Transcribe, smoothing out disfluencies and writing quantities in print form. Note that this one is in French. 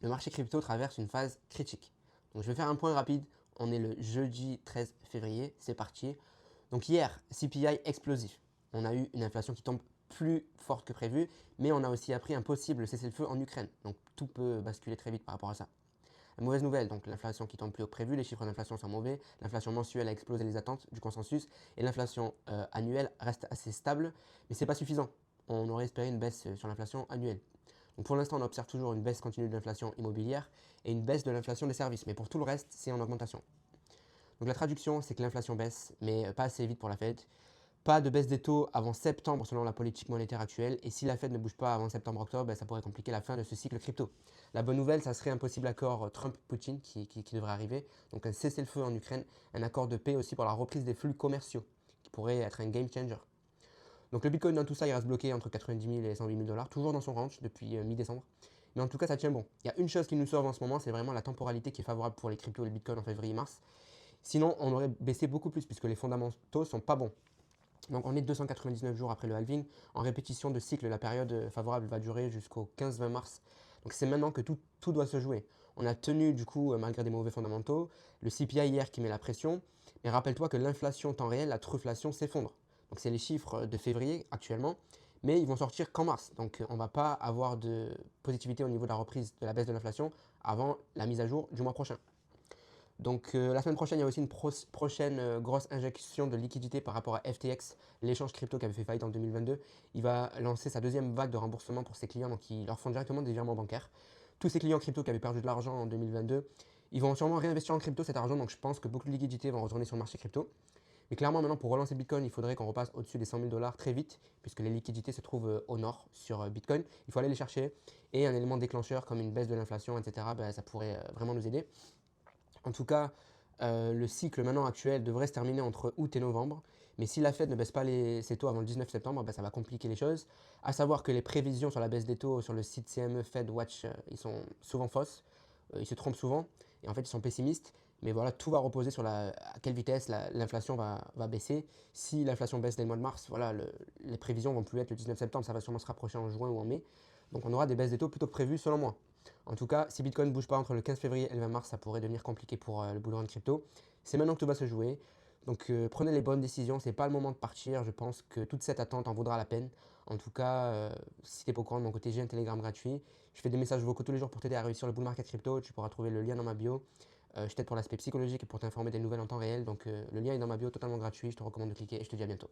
Le marché crypto traverse une phase critique. Donc je vais faire un point rapide. On est le jeudi 13 février, c'est parti. Donc hier, CPI explosif. On a eu une inflation qui tombe plus forte que prévu, mais on a aussi appris un possible cessez-le-feu en Ukraine. Donc tout peut basculer très vite par rapport à ça. La mauvaise nouvelle, donc l'inflation qui tombe plus haut que prévu, les chiffres d'inflation sont mauvais, l'inflation mensuelle a explosé les attentes du consensus et l'inflation annuelle reste assez stable, mais ce n'est pas suffisant. On aurait espéré une baisse sur l'inflation annuelle. Donc pour l'instant, on observe toujours une baisse continue de l'inflation immobilière et une baisse de l'inflation des services, mais pour tout le reste, c'est en augmentation. Donc la traduction, c'est que l'inflation baisse, mais pas assez vite pour la Fed. Pas de baisse des taux avant septembre selon la politique monétaire actuelle. Et si la Fed ne bouge pas avant septembre-octobre, ça pourrait compliquer la fin de ce cycle crypto. La bonne nouvelle, ça serait un possible accord Trump-Poutine qui devrait arriver. Donc un cessez-le-feu en Ukraine, un accord de paix aussi pour la reprise des flux commerciaux, qui pourrait être un game changer. Donc le Bitcoin dans tout ça, il reste bloqué entre 90 000 et 108 000 dollars, toujours dans son range depuis mi-décembre. Mais en tout cas, ça tient bon. Il y a une chose qui nous sauve en ce moment, c'est vraiment la temporalité qui est favorable pour les cryptos et le Bitcoin en février-mars. Sinon, on aurait baissé beaucoup plus puisque les fondamentaux sont pas bons. Donc on est 299 jours après le halving. En répétition de cycle, la période favorable va durer jusqu'au 15-20 mars. Donc c'est maintenant que tout doit se jouer. On a tenu du coup, malgré des mauvais fondamentaux, le CPI hier qui met la pression. Mais rappelle-toi que l'inflation temps réel, la truflation s'effondre. Donc c'est les chiffres de février actuellement, mais ils vont sortir qu'en mars. Donc on ne va pas avoir de positivité au niveau de la reprise de la baisse de l'inflation avant la mise à jour du mois prochain. Donc la semaine prochaine, il y a aussi une prochaine grosse injection de liquidité par rapport à FTX, l'échange crypto qui avait fait faillite en 2022. Il va lancer sa deuxième vague de remboursement pour ses clients, donc ils leur font directement des virements bancaires. Tous ces clients crypto qui avaient perdu de l'argent en 2022, ils vont sûrement réinvestir en crypto cet argent, donc je pense que beaucoup de liquidités vont retourner sur le marché crypto. Mais clairement, maintenant, pour relancer Bitcoin, il faudrait qu'on repasse au-dessus des 100 000 dollars très vite, puisque les liquidités se trouvent au nord sur Bitcoin. Il faut aller les chercher. Et un élément déclencheur comme une baisse de l'inflation, etc., ça pourrait vraiment nous aider. En tout cas, le cycle maintenant actuel devrait se terminer entre août et novembre. Mais si la Fed ne baisse pas ses taux avant le 19 septembre, ça va compliquer les choses. À savoir que les prévisions sur la baisse des taux sur le site CME Fed Watch, ils sont souvent fausses. Ils se trompent souvent. Et en fait, ils sont pessimistes. Mais voilà, tout va reposer sur à quelle vitesse l'inflation va baisser. Si l'inflation baisse dès le mois de mars, voilà, les prévisions ne vont plus être le 19 septembre, ça va sûrement se rapprocher en juin ou en mai. Donc on aura des baisses des taux plutôt que prévues selon moi. En tout cas, si Bitcoin ne bouge pas entre le 15 février et le 20 mars, ça pourrait devenir compliqué pour le bull run crypto. C'est maintenant que tout va se jouer. Donc prenez les bonnes décisions, c'est pas le moment de partir. Je pense que toute cette attente en vaudra la peine. En tout cas, si tu n'es pas au courant de mon côté, j'ai un Telegram gratuit. Je fais des messages vocaux tous les jours pour t'aider à réussir le bull market crypto. Tu pourras trouver le lien dans ma bio. Je t'aide pour l'aspect psychologique et pour t'informer des nouvelles en temps réel. Donc le lien est dans ma bio, totalement gratuit. Je te recommande de cliquer et je te dis à bientôt.